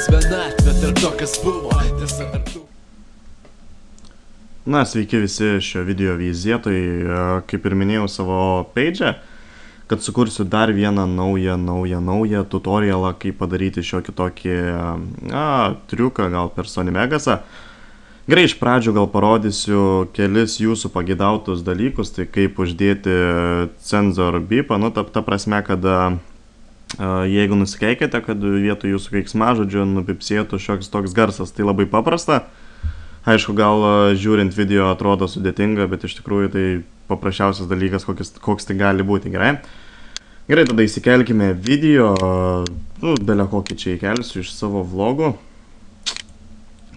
bus vienatvė tarp to, kas buvo, tiesa tarp tų. Na, sveiki visi šio video vizija, tai kaip ir minėjau savo page'e, kad sukursiu dar vieną naują tutorialą, kaip padaryti šiokį tokį triuką gal per Sony Vegasą. Gerai, iš pradžių gal parodysiu kelis jūsų pageidautus dalykus, tai kaip uždėti cenzor bipą, nu ta prasme, kad jeigu nusikeikėte, kad vietoj jūsų keiksmažodžio nupipsėtų šioks toks garsas, tai labai paprasta. Aišku, gal žiūrint video atrodo sudėtinga, bet iš tikrųjų tai paprasčiausias dalykas, koks tai gali būti, gerai? Gerai, tada įsikelkime video, belė kokį čia įkelsiu iš savo vlogų.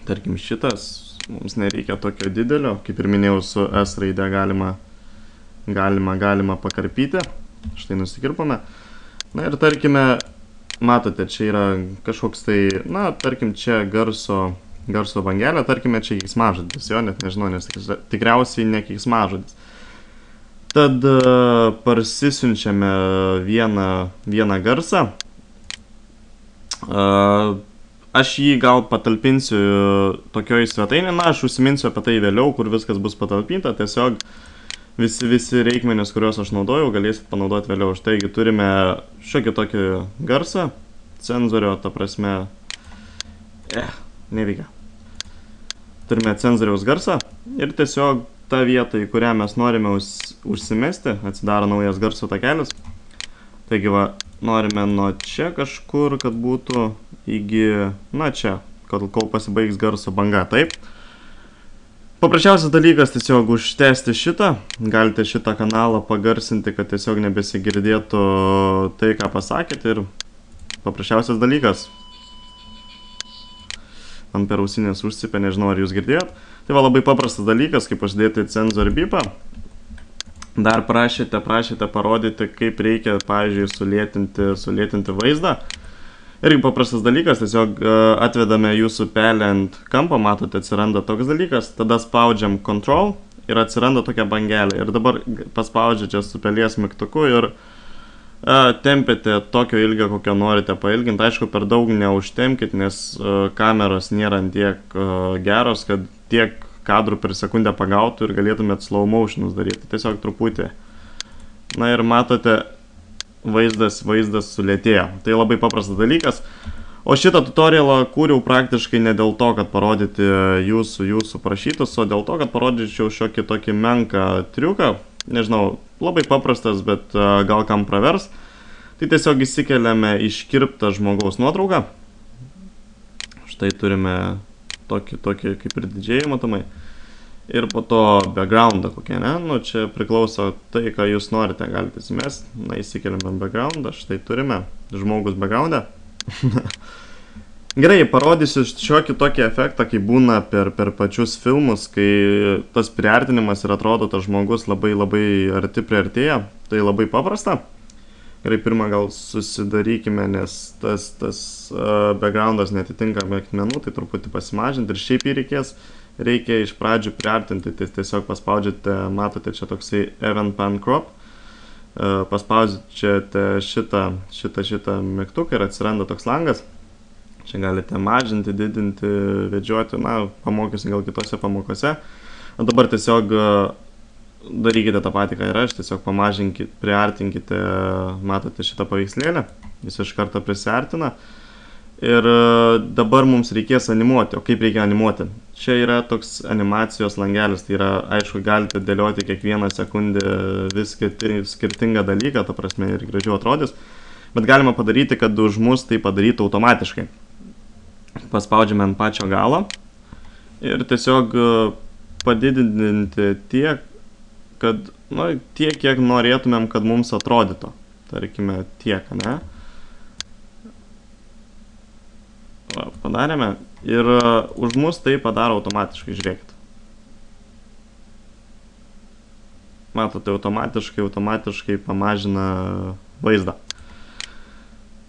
Tarkim šitas, mums nereikia tokio didelio, kaip ir minėjau, su S raide galima pakarpyti. Štai nusikirpome. Na ir tarkime, matote, čia yra kažkoks tai, na, tarkim čia garso bangelė, tarkime čia keiksmažodis, jo, net nežinau, nes tikriausiai ne keiksmažodis. Tad parsisiunčiame vieną garsą. Aš jį gal patalpinsiu tokioj svetainė, na, aš užsiminsiu apie tai vėliau, kur viskas bus patalpinta, tiesiog visi reikmenys, kuriuos aš naudojau, galėsit panaudoti vėliau. Štaigi turime šiokį tokį garsą, cenzorio, ta prasme, neveikia. Turime cenzoriaus garsą ir tiesiog tą vietą, į kurią mes norime užsimesti, atsidaro naujas garso takelis. Taigi va, norime nuo čia kažkur, kad būtų iki, na čia, kol pasibaigs garso banga, taip. Paprasčiausias dalykas tiesiog užtęsti šitą, galite šitą kanalą pagarsinti, kad tiesiog nebesigirdėtų tai, ką pasakėte, ir paprasčiausias dalykas. Ant per ausinės užsipė, nežinau, ar jūs girdėjot. Tai va, labai paprastas dalykas, kaip uždėti cenzor bipą. Dar prašėte parodyti, kaip reikia, pavyzdžiui, sulėtinti vaizdą. Irgi paprastas dalykas, tiesiog atvedame jūsų pelę ant kampo, matote, atsiranda toks dalykas, tada spaudžiam Control ir atsiranda tokia bangelė. Ir dabar paspaudžia čia su pelės mygtuku ir tempėte tokio ilgio, kokio norite pailginti. Aišku, per daug neužtempkit, nes kameros nėra tiek geros, kad tiek kadrų per sekundę pagautų ir galėtumėt slow motionus daryti. Tiesiog truputį. Na ir matote, vaizdas sulėtėjo. Tai labai paprastas dalykas. O šitą tutorialą kūriau praktiškai ne dėl to, kad parodyti jūsų prašytus, o dėl to, kad parodyčiau šiokį tokį menką triuką. Nežinau, labai paprastas, bet gal kam pravers. Tai tiesiog įsikeliame iškirptą žmogaus nuotrauką. Štai turime tokį kaip ir didžiai matomai. Ir po to backgroundą kokie, ne? Nu, čia priklauso tai, ką jūs norite, galite įsimesti. Na, įsikeliame backgroundą, štai turime žmogus backgroundą. Gerai, parodysiu šiokį tokį efektą, kai būna per pačius filmus, kai tas priartinimas ir atrodo, tas žmogus labai arti priartėja. Tai labai paprasta. Gerai, pirmą gal susidarykime, nes tas backgroundas netitinka akmenų, tai truputį pasimažinti ir šiaip jį reikia iš pradžių priartinti. Tai tiesiog paspaudžiate, matote čia toksai Event Pan Crop, paspaudžiate šitą mygtuką ir atsiranda toks langas. Čia galite mažinti, didinti, vedžioti, na, pamokysiu gal kitose pamokose. O dabar tiesiog darykite tą patį, ką ir aš, tiesiog pamažinkite, priartinkite, matote šitą paveikslėlę, jis iš karto prisiartina. Ir dabar mums reikės animuoti. O kaip reikia animuoti? Čia yra toks animacijos langelis, tai yra, aišku, galite dėlioti kiekvieną sekundę vis skirtingą dalyką, ta prasme ir gražiau atrodys. Bet galima padaryti, kad už mus tai padarytų automatiškai. Paspaudžiame ant pačio galo ir tiesiog padidinti tiek, kad, nu, tiek, kiek norėtumėm, kad mums atrodytų. Tarkime, tiek, ne? Va, padarėme ir už mus tai padaro automatiškai, žiūrėkit. Matote, automatiškai pamažina vaizdą.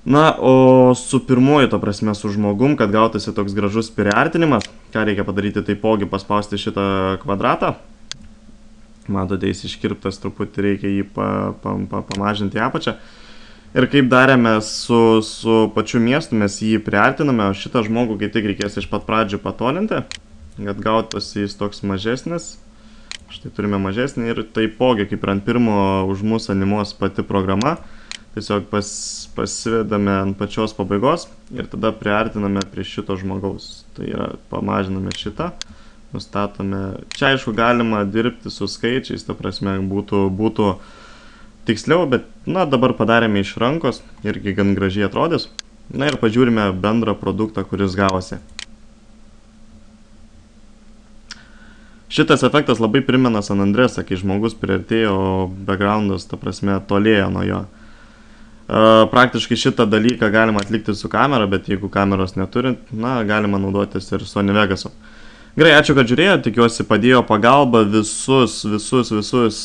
Na, o su pirmuoju, ta prasme, su žmogum, kad gautųsi toks gražus priartinimas, ką reikia padaryti, taipogi paspausti šitą kvadratą. Matote, jis iškirptas, truputį reikia jį pamažinti į apačią. Ir kaip darėme su pačiu miestu, mes jį priartiname, o šitą žmogų kai tik reikės iš pat pradžių patolinti, kad gautųsi jis toks mažesnis. Štai turime mažesnį ir taipogi, kaip ir ant pirmo už mūsų animuos pati programa, tiesiog pasivedame ant pačios pabaigos ir tada priartiname prie šito žmogaus. Tai yra, pamažiname šitą, nustatome. Čia aišku galima dirbti su skaičiais, ta prasme būtų tiksliau, bet dabar padarėme iš rankos, irgi gan gražiai atrodys. Na ir pažiūrime bendrą produktą, kuris gavosi. Šitas efektas labai primena San Andresą, kai žmogus priartėjo, o backgroundas, ta prasme, tolėjo nuo jo. Praktiškai šitą dalyką galima atlikti su kamera, bet jeigu kameros neturint, galima naudotis ir Sony Vegasu. Gerai, ačiū, kad žiūrėjote, tikiuosi padėjo pagalba visus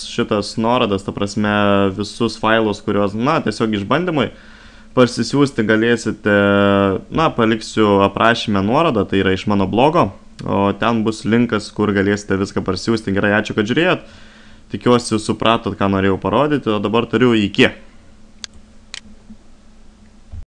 šitas nuorodas, ta prasme, visus failus, kuriuos, tiesiog išbandymui parsisiųsti galėsite, paliksiu aprašyme nuorodą, tai yra iš mano blogo. O ten bus linkas, kur galėsite viską parsiųsti. Gerai, ačiū, kad žiūrėjot. Tikiuosi supratot, ką norėjau parodyti, o dabar tariu iki.